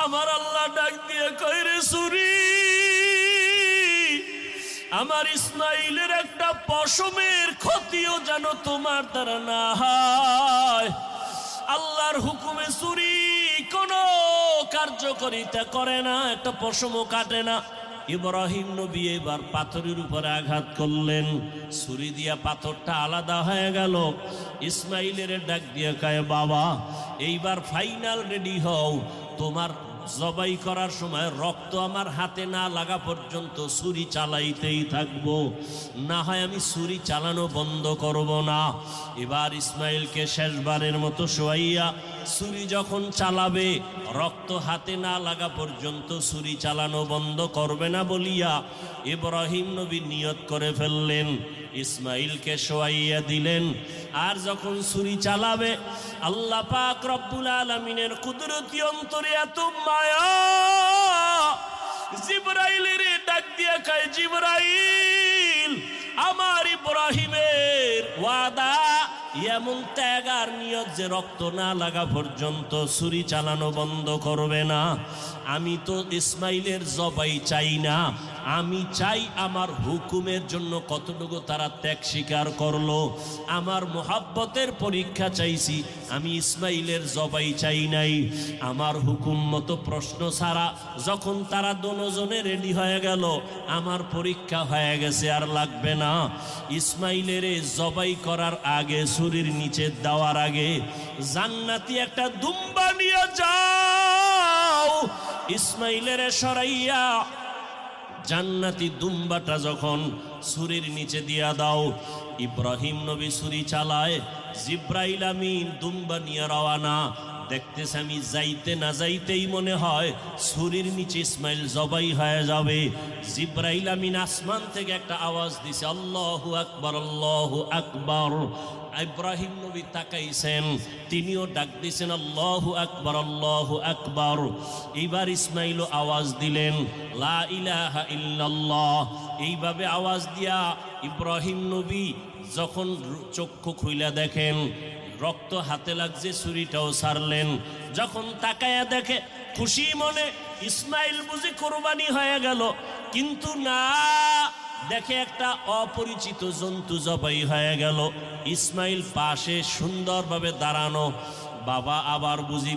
আমার আল্লাহ ডাক দিয়ে কয়, রে ছুরি, আমার ইসমাইলের একটা পশমের ক্ষতিও যেন তোমার দ্বারা না হয়। আল্লাহর হুকুমে ছুরি কোনো কার্যকারিতা করে না, একটা পশমও কাটে না। ইব্রাহিম নবী এবার পাথরের উপরে আঘাত করলেন, ছুরি দিয়া পাথরটা আলাদা হয়ে গেল। ইসমাইলের ডাক দিয়ে কয়, বাবা এইবার ফাইনাল রেডি হও, তোমার জবাই করার সময় রক্ত আমার হাতে না লাগা পর্যন্ত ছুরি চালাইতেই থাকবো, না হয় আমি ছুরি চালানো বন্ধ করব না। এবার ইসমাইলকে শেষবারের মতো শোয়াইয়া ছুরি যখন চালাবে, রক্ত হাতে না লাগা পর্যন্ত ছুরি চালানো বন্ধ করবে না বলিয়া ইব্রাহিম নবী নিয়ত করে ফেললেন। ইসমাইলকে শোয়াইয়া দিলেন, আর যখন ছুরি চালাবে, আল্লাহ পাক রব্বুল আলামিনের কুদরতি অন্তরে এত মায়া, জিবরাইলের ডাক দিয়া কয়, জিবরাইল, আমার ইব্রাহিমের ওয়াদা, এমন ত্যাগ আর নিয়ত যে রক্ত না লাগা পর্যন্ত ছুরি চালানো বন্ধ করবে না। আমি তো ইসমাইলের জবাই চাই না, আমি চাই আমার হুকুমের জন্য কতটুকু তারা ত্যাগ স্বীকার করলো। আমার মোহাব্বতের পরীক্ষা চাইছি, আমি ইসমাইলের জবাই চাই নাই। আমার হুকুম মতো প্রশ্ন ছাড়া যখন তারা দুজনে রেডি হয়ে গেল, আমার পরীক্ষা হয়ে গেছে, আর লাগবে না। ইসমাইলের জবাই করার আগে, ছুরির নিচে দেওয়ার আগে, জান্নাতি একটা দুম্বা নিয়ে যাও, ইসমাইলের সরাইয়া জান্নাতি দুম্বাটা যখন ছুরির নিচে দিয়া দাও। ইব্রাহিম নবী ছুরি চালায়, জিব্রাইল আমিন দুম্বা নিয়ে রওয়ানা। দেখতেছে আমি যাইতে না যাইতেই মনে হয় ছুরির নিচে ইসমাইল জবাই হয়ে যাবে। জিব্রাইল আমিন আসমান থেকে একটা আওয়াজ দিছে, আল্লাহু আকবার, আল্লাহু আকবার। ইব্রাহিম নবী তাকাইছেন, তিনিও ডাক দিয়েছেন, আল্লাহু আকবার, আল্লাহু আকবার। এইবার ইসমাইলও আওয়াজ দিলেন, লা ইলাহা ইল্লাল্লাহ। এইভাবে আওয়াজ দিয়া ইব্রাহিম নবী যখন চক্ষু খুইলা দেখেন রক্ত হাতে লাগছে, ছুরিটাও ছাড়লেন। যখন তাকায়া দেখে, খুশি মনে ইসমাইল বুঝি কোরবানি হয়ে গেল, কিন্তু না, দেখে একটা অপরিচিত জন্তু জবাই হয়ে গেল। ইসমাইল পাশে সুন্দরভাবে দাঁড়ানো। বাবা আবার বুঝি